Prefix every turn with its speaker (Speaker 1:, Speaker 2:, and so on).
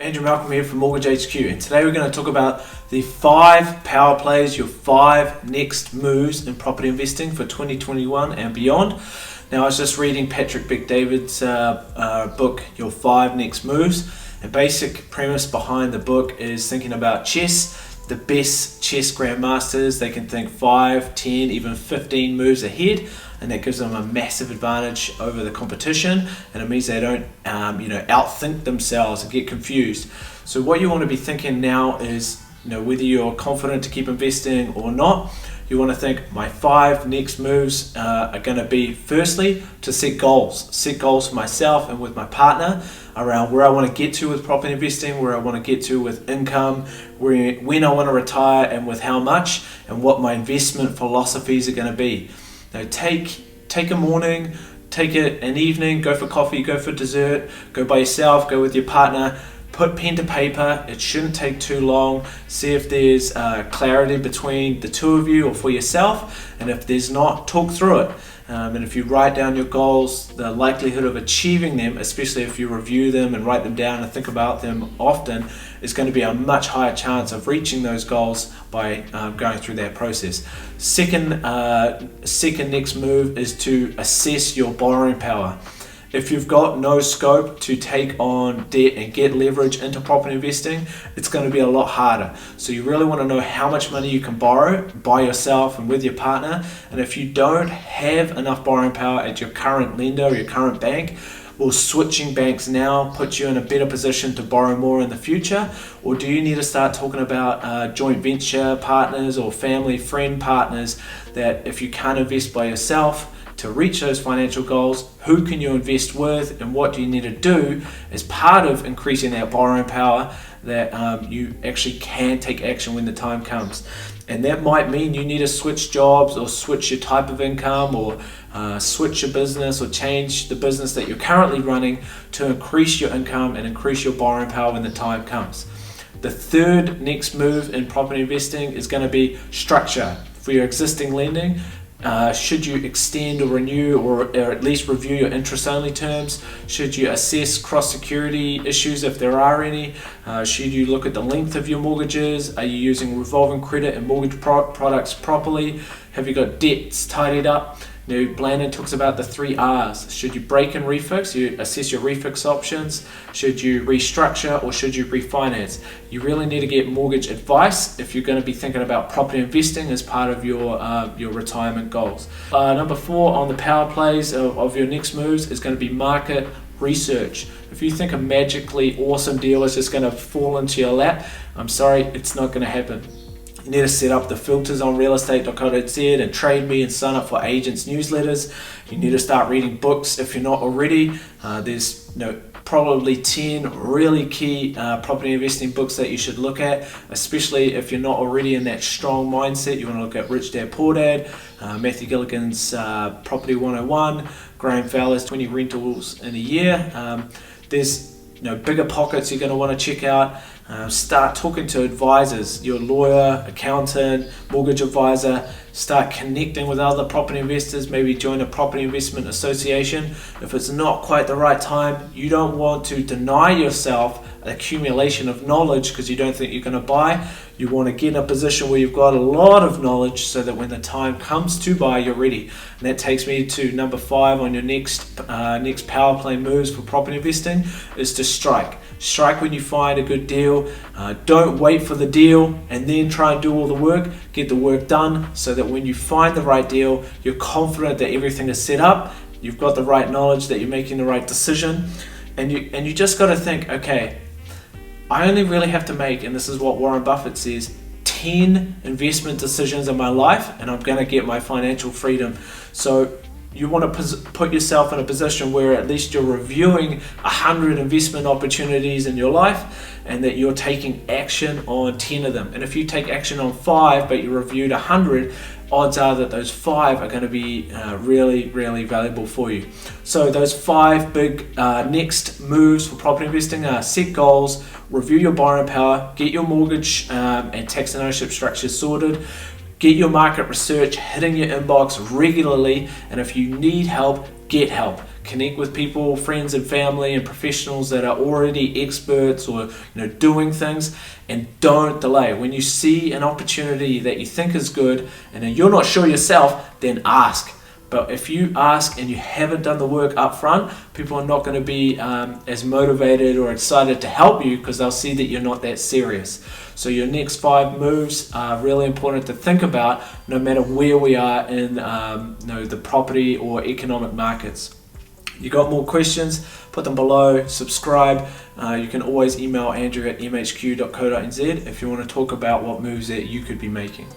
Speaker 1: Andrew Malcolm here from Mortgage HQ, and today we're going to talk about the 5 power plays, your 5 next moves in property investing for 2021 and beyond. Now, I was just reading Patrick Bet-David's book, Your 5 Next Moves. The basic premise behind the book is thinking about chess. The best chess grandmasters, they can think 5, 10, even 15 moves ahead, and that gives them a massive advantage over the competition, and it means they don't outthink themselves and get confused. So what you want to be thinking now is, whether you're confident to keep investing or not, you want to think my 5 next moves are going to be, firstly, to set goals for myself and with my partner around where I want to get to with property investing, where I want to get to with income, when I want to retire and with how much, and what my investment philosophies are going to be. Now, take a morning, take an evening, go for coffee, go for dessert, go by yourself, go with your partner. Put pen to paper. It shouldn't take too long. See if there's clarity between the two of you or for yourself, and if there's not, talk through it. And if you write down your goals, the likelihood of achieving them, especially if you review them and write them down and think about them often, is going to be a much higher chance of reaching those goals by going through that process. Second next move is to assess your borrowing power. If you've got no scope to take on debt and get leverage into property investing, it's going to be a lot harder. So you really want to know how much money you can borrow by yourself and with your partner. And if you don't have enough borrowing power at your current lender or your current bank, will switching banks now put you in a better position to borrow more in the future? Or do you need to start talking about joint venture partners or family friend partners that if you can't invest by yourself, to reach those financial goals, who can you invest with, and what do you need to do as part of increasing that borrowing power that you actually can take action when the time comes. And that might mean you need to switch jobs or switch your type of income or switch your business or change the business that you're currently running to increase your income and increase your borrowing power when the time comes. The third next move in property investing is going to be structure. For your existing lending, should you extend or renew or at least review your interest-only terms? Should you assess cross-security issues if there are any? Should you look at the length of your mortgages? Are you using revolving credit and mortgage products properly? Have you got debts tidied up? Blandon talks about the 3 R's. Should you break and refix? You assess your refix options. Should you restructure or should you refinance? You really need to get mortgage advice if you're going to be thinking about property investing as part of your retirement goals. Number 4 on the power plays of your next moves is going to be market research. If you think a magically awesome deal is just going to fall into your lap, I'm sorry, it's not going to happen. You need to set up the filters on realestate.co.nz and Trade Me and sign up for agents' newsletters. You need to start reading books if you're not already. There's probably 10 really key property investing books that you should look at, especially if you're not already in that strong mindset. You want to look at Rich Dad Poor Dad, Matthew Gilligan's Property 101, Graham Fowler's 20 Rentals in a Year. There's bigger pockets you're going to want to check out. Start talking to advisors, your lawyer, accountant, mortgage advisor. Start connecting with other property investors, maybe join a property investment association. If it's not quite the right time, you don't want to deny yourself an accumulation of knowledge because you don't think you're going to buy. You want to get in a position where you've got a lot of knowledge so that when the time comes to buy, you're ready. And that takes me to number 5 on your next power play moves for property investing is to strike. Strike when you find a good deal. Don't wait for the deal and then try and do all the work. Get the work done so that when you find the right deal, you're confident that everything is set up. You've got the right knowledge that you're making the right decision. And you just got to think, okay, I only really have to make, and this is what Warren Buffett says, 10 investment decisions in my life and I'm going to get my financial freedom. So you want to put yourself in a position where at least you're reviewing 100 investment opportunities in your life and that you're taking action on 10 of them. And if you take action on 5 but you reviewed 100, odds are that those 5 are going to be really, really valuable for you. So those 5 big next moves for property investing are set goals, review your borrowing power, get your mortgage and tax and ownership structure sorted, get your market research hitting your inbox regularly, and if you need help, get help. connect with people, friends and family and professionals that are already experts or doing things, and don't delay. When you see an opportunity that you think is good and you're not sure yourself, then ask. But if you ask and you haven't done the work up front, people are not going to be as motivated or excited to help you, because they'll see that you're not that serious. So your next 5 moves are really important to think about, no matter where we are in the property or economic markets. You got more questions? Put them below. Subscribe. You can always email Andrew at mhq.co.nz if you want to talk about what moves that you could be making.